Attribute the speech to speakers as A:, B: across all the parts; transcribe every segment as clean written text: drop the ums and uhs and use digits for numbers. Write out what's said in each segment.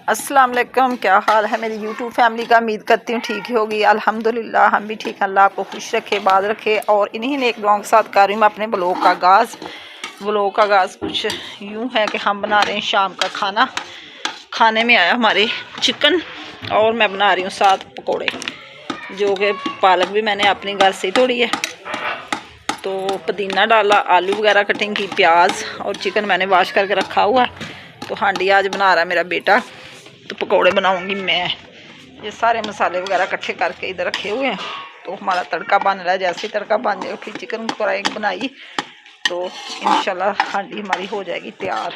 A: अस्सलाम वालेकुम, क्या हाल है मेरी यूट्यूब फैमिली का। उम्मीद करती हूँ ठीक ही होगी। अल्हम्दुलिल्लाह हम भी ठीक हैं। अल्लाह आपको खुश रखे, बाद रखे। और इन्हीं नेक दुआओं के साथ कर रही हूँ मैं अपने ब्लॉग का आगाज़। ब्लॉग का आगाज़ कुछ यूँ है कि हम बना रहे हैं शाम का खाना। खाने में आया हमारे चिकन और मैं बना रही हूँ साथ पकौड़े, जो कि पालक भी मैंने अपनी घर से ही तोड़ी है। तो पुदीना डाला, आलू वगैरह कटिंग की, प्याज और चिकन मैंने वाश करके रखा हुआ है। तो हांडी आज बना रहा है मेरा बेटा, तो पकौड़े बनाऊंगी मैं। ये सारे मसाले वगैरह इकट्ठे करके इधर रखे हुए हैं। तो हमारा तड़का बन रहा है। जैसे ही तड़का बन जाएगा फिर चिकन फ्राई बनाई तो इंशाल्लाह हांडी हमारी हो जाएगी तैयार।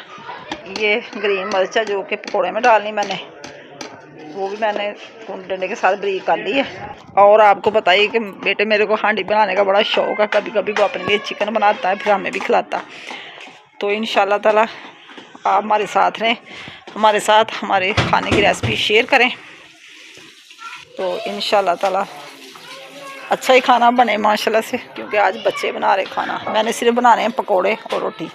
A: ये ग्रीन मिर्च है जो कि पकौड़े में डालनी मैंने, वो भी मैंने डंडे के साथ बरीक कर ली है। और आपको बताइए कि बेटे मेरे को हांडी बनाने का बड़ा शौक़ है। कभी कभी वो अपने लिए चिकन बनाता है, फिर हमें भी खिलाता। तो इंशाल्लाह ताला आप हमारे साथ रहें, हमारे साथ हमारे खाने की रेसिपी शेयर करें। तो इंशाल्लाह ताला अच्छा ही खाना बने माशाल्लाह से, क्योंकि आज बच्चे बना रहे खाना, मैंने सिर्फ बनाने हैं पकोड़े और रोटी।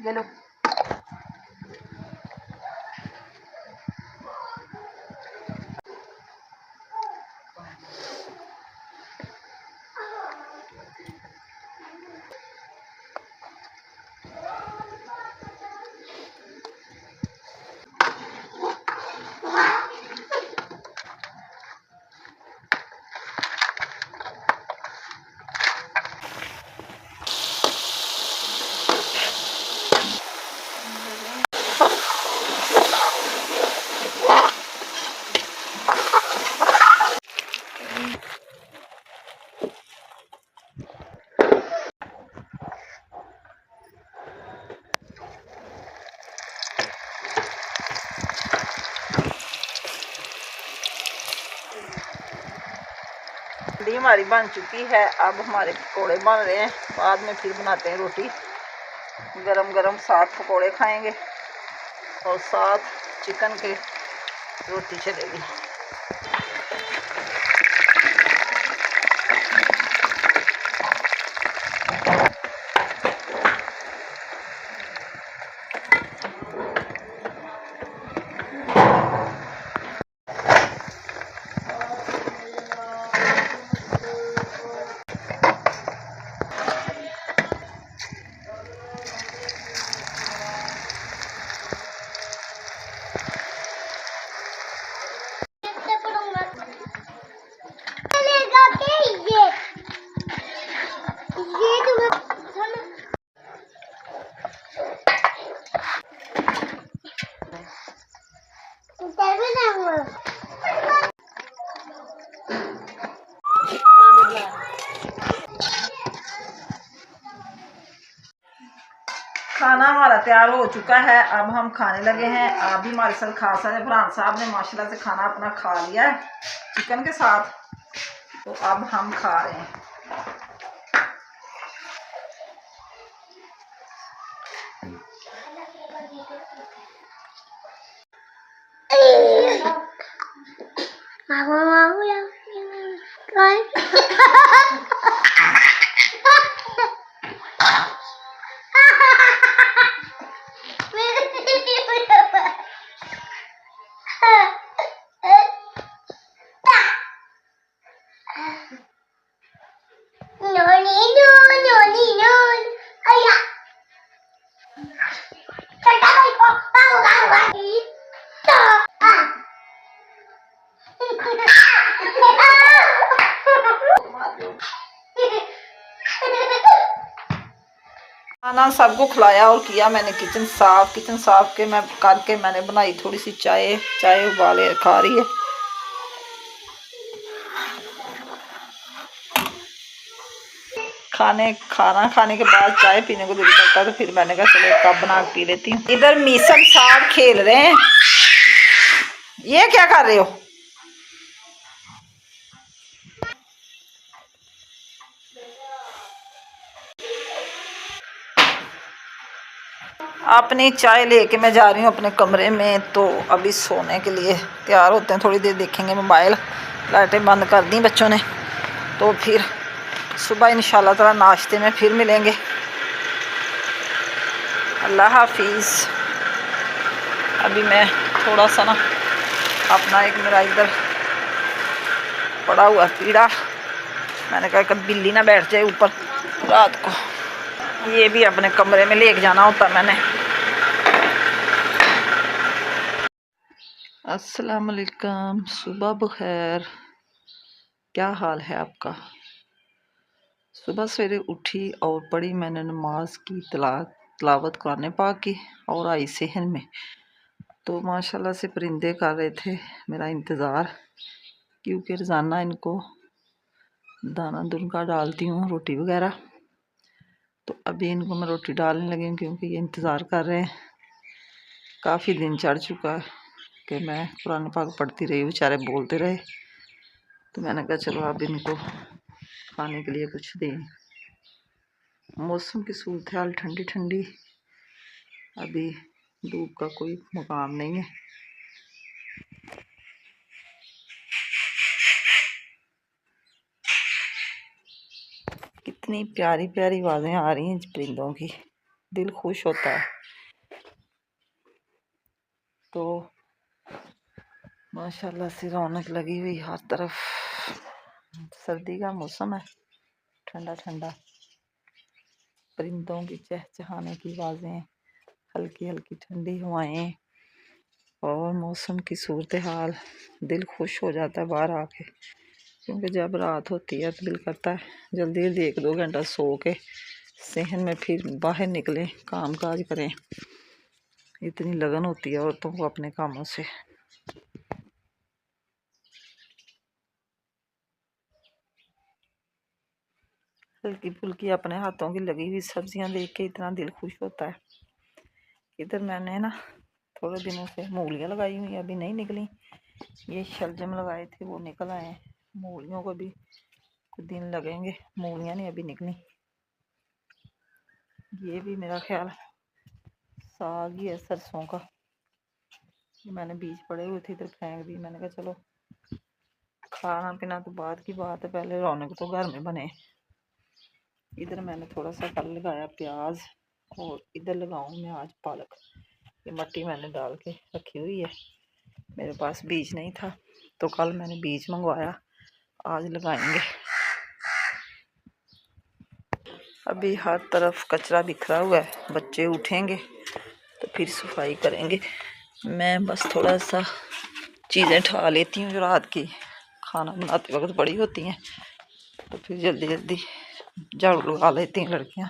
A: ले लो। हांडी हमारी बन चुकी है। अब हमारे पकोड़े बन रहे हैं, बाद में फिर बनाते हैं रोटी। गरम गरम साथ पकोड़े खाएंगे और साथ चिकन के रोटी चलेगी। खाना हमारा तैयार हो चुका है, अब हम खाने लगे हैं। आप भी हमारे साथ खा सकते हैं। फरहान साहब ने माशाल्लाह से खाना अपना खा लिया है चिकन के साथ, तो अब हम खा रहे हैं। खाना सबको खिलाया और किया मैंने किचन साफ के मैं करके मैंने बनाई थोड़ी सी चाय। चाय उबाले खा रही है। खाना खाने के बाद चाय पीने को दिल करता है, तो फिर मैंने कहा चलो एक कप बना के पी लेती हूँ। इधर मीसम साहब खेल रहे हैं। ये क्या कर रहे हो? अपनी चाय लेके मैं जा रही हूँ अपने कमरे में। तो अभी सोने के लिए तैयार होते हैं, थोड़ी देर देखेंगे मोबाइल। लाइटें बंद कर दी बच्चों ने, तो फिर सुबह इंशाल्लाह ताला नाश्ते में फिर मिलेंगे। अल्लाह हाफिज़। अभी मैं थोड़ा सा ना अपना एक मेरा इधर पड़ा हुआ कीड़ा, मैंने कहा कभी बिल्ली ना बैठ जाए ऊपर रात को, ये भी अपने कमरे में लेके जाना होता मैंने। अस्सलाम वालेकुम, सुबह बखैर। क्या हाल है आपका? सुबह सवेरे उठी और पढ़ी मैंने नमाज की तिलावत कुरान पाक की और आई सेहन में। तो माशाल्लाह से परिंदे कर रहे थे मेरा इंतज़ार, क्योंकि रोज़ाना इनको दाना दुनका डालती हूँ रोटी वगैरह। तो अभी इनको मैं रोटी डालने लगी हूँ, क्योंकि ये इंतज़ार कर रहे हैं। काफ़ी दिन चढ़ चुका है कि मैं कुरान पाक पढ़ती रही, बेचारे बोलते रहे। तो मैंने कहा चलो अब इनको खाने के लिए कुछ दें। मौसम की सूरत हाल ठंडी ठंडी, अभी धूप का कोई मुकाम नहीं है। कितनी प्यारी प्यारी आवाज़ें आ रही हैं परिंदों की, दिल खुश होता है। तो माशाल्लाह से रौनक लगी हुई हर तरफ। सर्दी का मौसम है, ठंडा ठंडा, परिंदों की चहचहाने की आवाज़ें, हल्की हल्की ठंडी हवाएं और मौसम की सूरत हाल, दिल खुश हो जाता है बाहर आके। क्योंकि जब रात होती है तो दिल करता है जल्दी जल्दी 1-2 घंटा सो के सेहन में फिर बाहर निकलें, काम काज करें। इतनी लगन होती है औरतों को अपने कामों से। हल्की फुल्की अपने हाथों की लगी हुई सब्जियां देख के इतना दिल खुश होता है। इधर मैंने ना थोड़े दिनों से मूलियाँ लगाई हुई, अभी नहीं निकली। ये शलजम लगाए थे वो निकल आए। मूलियों को भी कुछ दिन लगेंगे, मूलियाँ नहीं अभी निकली। ये भी मेरा ख्याल साग ही है सरसों का। मैंने बीज पड़े हुए थे इधर फेंक दी। मैंने कहा चलो खाना पीना तो बाद की बात है, पहले रौनक तो घर में बने। इधर मैंने थोड़ा सा कल लगाया प्याज, और इधर लगाऊं मैं आज पालक। ये मट्टी मैंने डाल के रखी हुई है, मेरे पास बीज नहीं था तो कल मैंने बीज मंगवाया, आज लगाएंगे। अभी हर तरफ कचरा बिखरा हुआ है, बच्चे उठेंगे तो फिर सफाई करेंगे। मैं बस थोड़ा सा चीज़ें उठा लेती हूँ जो रात की खाना बनाते वक्त बड़ी होती हैं, तो फिर जल्दी जल्दी झाड़ू लगा लेती हैं लड़कियाँ।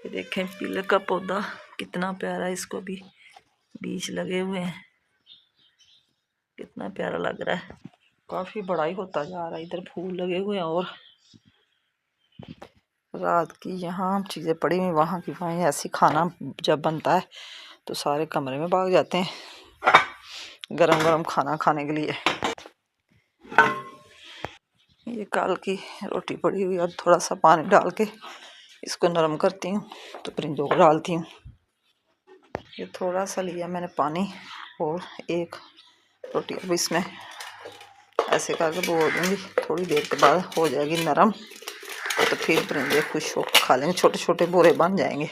A: ये देखें पीले का पौधा कितना प्यारा है, इसको भी बीज लगे हुए हैं, कितना प्यारा लग रहा है। काफ़ी बड़ा ही होता जा रहा है। इधर फूल लगे हुए हैं और रात की यहाँ चीज़ें पड़ी हुई, वहाँ की वहीं। ऐसी खाना जब बनता है तो सारे कमरे में भाग जाते हैं गरम गरम खाना खाने के लिए। ये कल की रोटी पड़ी हुई, अब थोड़ा सा पानी डाल के इसको नरम करती हूँ तो परिंदों को डालती हूँ। ये थोड़ा सा लिया मैंने पानी और एक रोटी अब इसमें ऐसे करके बो दूँगी। थोड़ी देर के बाद हो जाएगी नरम, तो फिर परिंदे खुश होकर खा लेंगे, छोटे छोटे बोरे बन जाएंगे।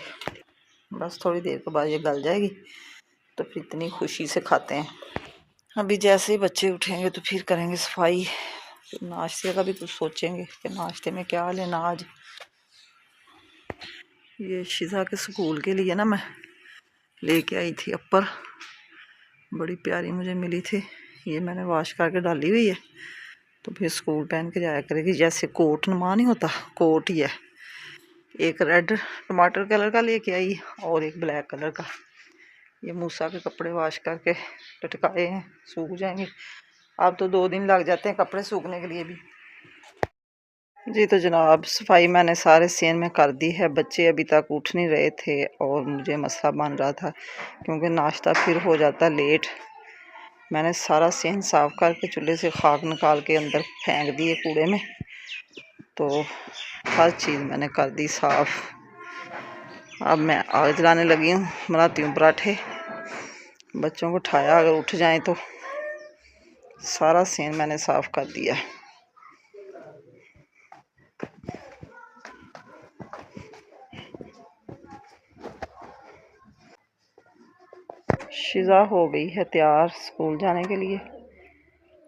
A: बस थोड़ी देर के बाद ये गल जाएगी तो फिर इतनी खुशी से खाते हैं। अभी जैसे ही बच्चे उठेंगे तो फिर करेंगे सफाई, फिर नाश्ते का भी कुछ सोचेंगे कि नाश्ते में क्या लेना आज। ये शिजा के स्कूल के लिए ना मैं लेके आई थी अपर, बड़ी प्यारी मुझे मिली थी। ये मैंने वॉश करके डाली हुई है, तो फिर स्कूल पहन के जाया करेगी। जैसे कोट नुमा नहीं होता, कोट ही है। एक रेड टमाटर कलर का लेके आई और एक ब्लैक कलर का। ये मूसा के कपड़े वॉश करके लटकाए हैं, सूख जाएंगे। अब तो 2 दिन लग जाते हैं कपड़े सूखने के लिए भी। जी तो जनाब, सफाई मैंने सारे सीन में कर दी है। बच्चे अभी तक उठ नहीं रहे थे और मुझे मसला बन रहा था क्योंकि नाश्ता फिर हो जाता लेट। मैंने सारा सीन साफ़ करके चूल्हे से खाक निकाल के अंदर फेंक दिए कूड़े में। तो हर चीज़ मैंने कर दी साफ़। अब मैं आग जलाने लगी हूँ, बनाती हूँ पराठे। बच्चों को उठाया, अगर उठ जाएं तो सारा सीन मैंने साफ़ कर दिया। शिज़ा हो गई है तैयार स्कूल जाने के लिए।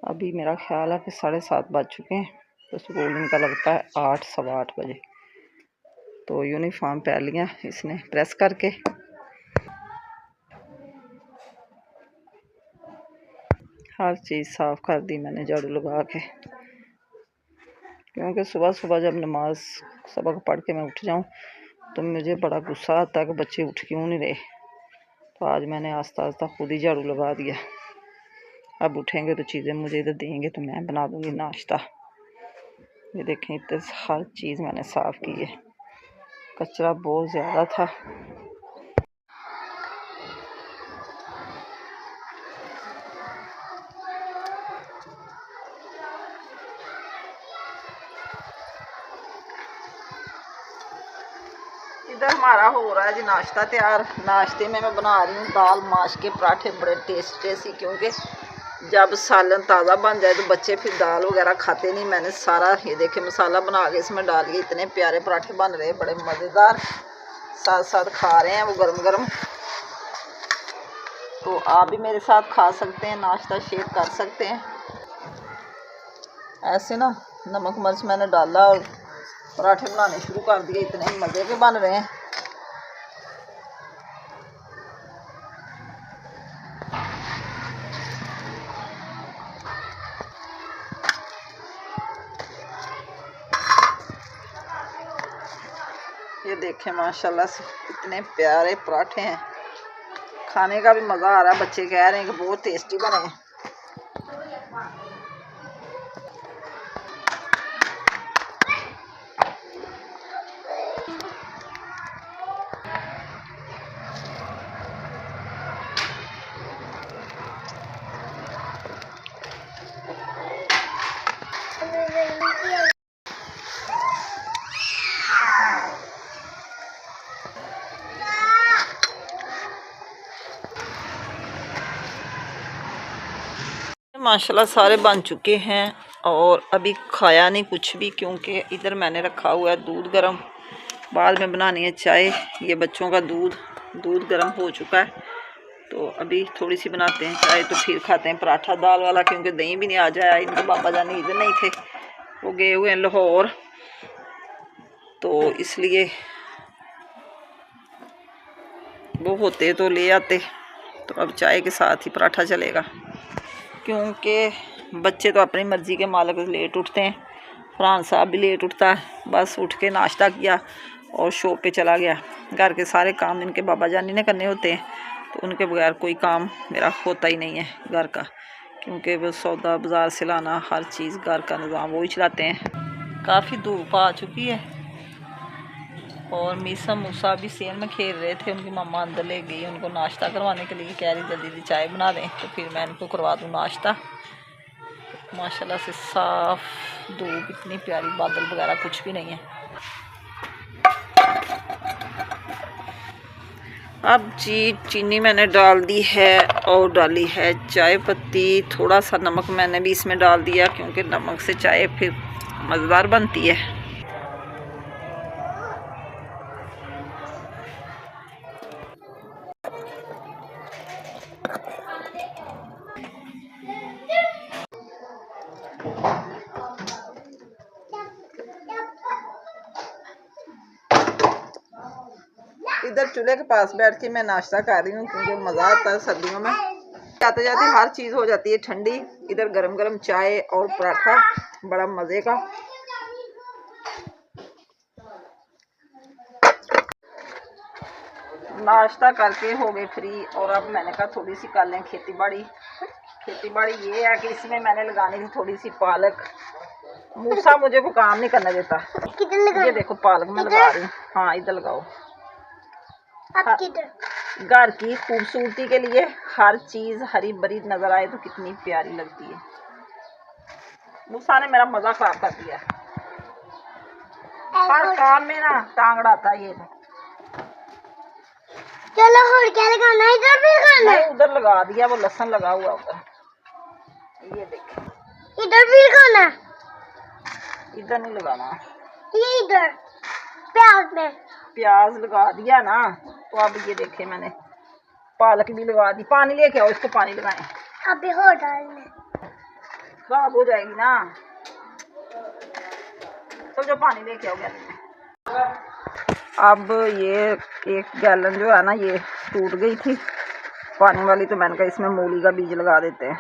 A: अभी मेरा ख्याल है कि 7:30 बज चुके हैं। तो स्कूल इनका लगता है 8 सवा 8 बजे। तो यूनिफॉर्म पहन लिया इसने प्रेस करके। हर चीज़ साफ़ कर दी मैंने झाड़ू लगा के, क्योंकि सुबह सुबह जब नमाज सबक पढ़ के मैं उठ जाऊं तो मुझे बड़ा गुस्सा आता है कि बच्चे उठ क्यों नहीं रहे। तो आज मैंने आस्ता आस्ता खुद ही झाड़ू लगा दिया। अब उठेंगे तो चीज़ें मुझे इधर देंगे तो मैं बना दूँगी नाश्ता। ये देखें, इतने हर चीज़ मैंने साफ़ की है, कचरा बहुत ज़्यादा था। इधर हमारा हो रहा है जी नाश्ता तैयार। नाश्ते में मैं बना रही हूँ दाल माश के पराठे, बड़े टेस्टी, क्योंकि जब सालन ताज़ा बन जाए तो बच्चे फिर दाल वगैरह खाते नहीं। मैंने सारा ये देखे मसाला बना के इसमें डाल के इतने प्यारे पराठे बन रहे हैं, बड़े मज़ेदार। साथ साथ खा रहे हैं वो गरम गरम। तो आप भी मेरे साथ खा सकते हैं, नाश्ता शेयर कर सकते हैं। ऐसे ना नमक मिर्च मैंने डाला और पराठे बनाने शुरू कर दिए। इतने मज़े के बन रहे हैं। ये देखें माशाल्लाह से इतने प्यारे पराठे हैं, खाने का भी मज़ा आ रहा है। बच्चे कह रहे हैं कि बहुत टेस्टी बने हैं। माशाल्लाह सारे बन चुके हैं और अभी खाया नहीं कुछ भी, क्योंकि इधर मैंने रखा हुआ है दूध गर्म। बाद में बनानी है चाय। ये बच्चों का दूध गर्म हो चुका है, तो अभी थोड़ी सी बनाते हैं चाय, तो फिर खाते हैं पराठा दाल वाला। क्योंकि दही भी नहीं आ जाए, इनके बाबा जान इधर नहीं थे, वो गए हुए हैं लाहौर, तो इसलिए वो होते तो ले आते। तो अब चाय के साथ ही पराठा चलेगा, क्योंकि बच्चे तो अपनी मर्ज़ी के मालिक लेट उठते हैं। फरहान साहब भी लेट उठता है, बस उठ के नाश्ता किया और शॉप पे चला गया। घर के सारे काम इनके बाबा जानी ने करने होते हैं, तो उनके बगैर कोई काम मेरा होता ही नहीं है घर का, क्योंकि वो सौदा बाज़ार से लाना, हर चीज़ घर का निज़ाम वही चलाते हैं। काफ़ी धूप आ चुकी है और मीसा मूसा भी सेल में खेल रहे थे। उनकी मम्मा अंदर ले गई उनको नाश्ता करवाने के लिए, कह रही जल्दी जल्दी चाय बना दें, तो फिर मैं इनको करवा दूँ नाश्ता। माशाल्लाह से साफ़ धूप, इतनी प्यारी, बादल वगैरह कुछ भी नहीं है। अब जी चीनी मैंने डाल दी है और डाली है चाय पत्ती। थोड़ा सा नमक मैंने भी इसमें डाल दिया, क्योंकि नमक से चाय फिर मज़ेदार बनती है। इधर चूल्हे के पास बैठ के मैं नाश्ता कर रही हूँ, क्योंकि मज़ा आता है सर्दियों में। जाते जाते हर चीज़ हो जाती है ठंडी। इधर गरम गरम चाय और पराठा, बड़ा मज़े का। नाश्ता करके हो गए फ्री और अब मैंने कहा थोड़ी सी कर लें खेती बाड़ी। खेती बाड़ी ये है कि इसमें मैंने लगानी थी थोड़ी सी पालक। मूसा मुझे को काम नहीं करना देता। ये देखो पालक मैं लगा रही हूँ। हाँ इधर लगाओ। घर की खूबसूरती के लिए हर चीज हरी भरी नजर आए तो कितनी प्यारी लगती है। मूसा ने मेरा मजा खराब कर दिया। हर काम में ना टांग अड़ाता है ये।
B: चलो और क्या लगाना है? इधर भी लगाना है?
A: उधर लगा दिया, वो लहसुन लगा हुआ उधर। ये देख
B: इधर भी लगाना?
A: इधर नहीं लगाना,
B: ये इधर प्याज में
A: प्याज लगा दिया ना। तो अब ये देखे मैंने पालक भी लगा दी। पानी लेके आओ, इसको पानी लगाएं।
B: अभी हो डालने
A: खराब हो जाएगी ना। तो जो पानी लेके आओ गैलन में। अब ये एक गैलन जो है ना ये टूट गई थी पानी वाली, तो मैंने कहा इसमें मूली का बीज लगा देते हैं।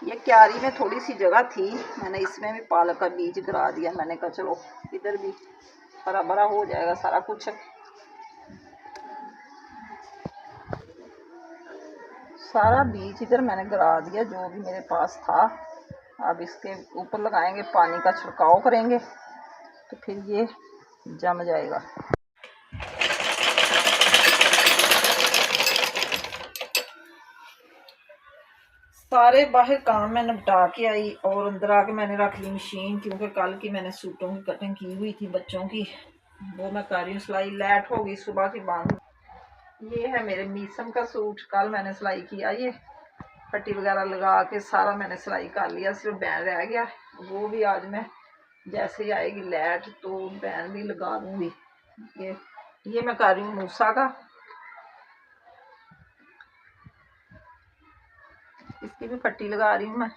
A: ये क्यारी में थोड़ी सी जगह थी, मैंने इसमें भी पालक का बीज गिरा दिया। मैंने कहा चलो इधर भी हरा भरा हो जाएगा सारा कुछ। सारा बीज इधर मैंने गिरा दिया जो भी मेरे पास था। अब इसके ऊपर लगाएंगे, पानी का छिड़काव करेंगे तो फिर ये जम जाएगा। सारे बाहर काम मैं निपटा के आई और अंदर आके मैंने रख ली मशीन, क्योंकि कल की मैंने सूटों की कटिंग की हुई थी बच्चों की, वो मैं कर रही हूँ सिलाई। लेट हो गई सुबह की बंद। ये है मेरे मीसम का सूट, कल मैंने सिलाई किया। ये पट्टी वगैरह लगा के सारा मैंने सिलाई कर लिया, सिर्फ बैन रह गया। वो भी आज मैं जैसे ही आएगी लेट तो बैन भी लगा दूंगी। ये मैं कर रही हूँ मूसा का, इसकी भी पट्टी लगा रही हूँ मैं।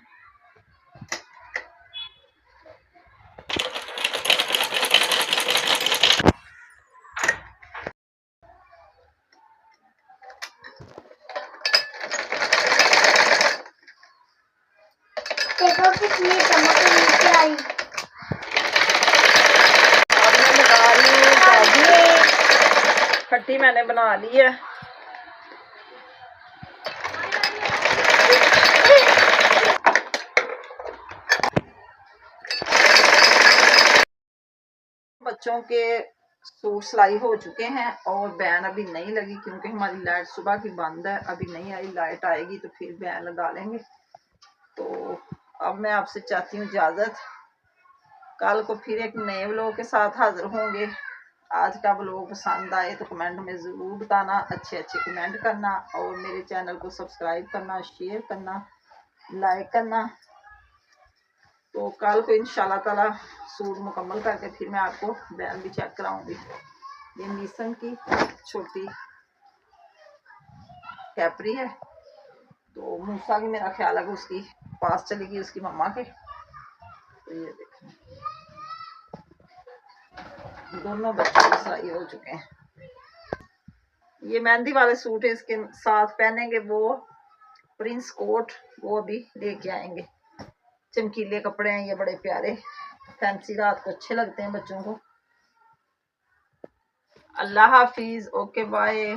B: देखो कितनी चमक नीचे आई।
A: अब मैं लगा रही हूँ पट्टी, मैंने बना ली है। बच्चों के सूट सिलाई हो चुके हैं और बैन अभी नहीं लगी, क्योंकि हमारी लाइट सुबह की बंद है, अभी नहीं आई। लाइट आएगी तो फिर बैन लगा लेंगे। तो अब मैं आपसे चाहती हूँ इजाज़त। कल को फिर एक नए व्लॉग के साथ हाजिर होंगे। आज का व्लॉग पसंद आए तो कमेंट में ज़रूर बताना, अच्छे कमेंट करना और मेरे चैनल को सब्सक्राइब करना, शेयर करना, लाइक करना। तो कल को इंशाल्लाह ताला सूट मुकम्मल करके फिर मैं आपको बैन भी चेक कराऊंगी। ये मीसन की छोटी कैपरी है, तो मूसा की मेरा ख्याल है कि उसकी पास चलेगी उसकी मम्मा के। तो ये देखें दोनों बच्चों की सिलाई हो चुके हैं। ये मेहंदी वाले सूट है, इसके साथ पहनेंगे वो प्रिंस कोट, वो अभी लेके आएंगे। चमकीले कपड़े हैं ये, बड़े प्यारे फैंसी, रात को अच्छे लगते हैं बच्चों को। अल्लाह हाफिज, ओके बाय।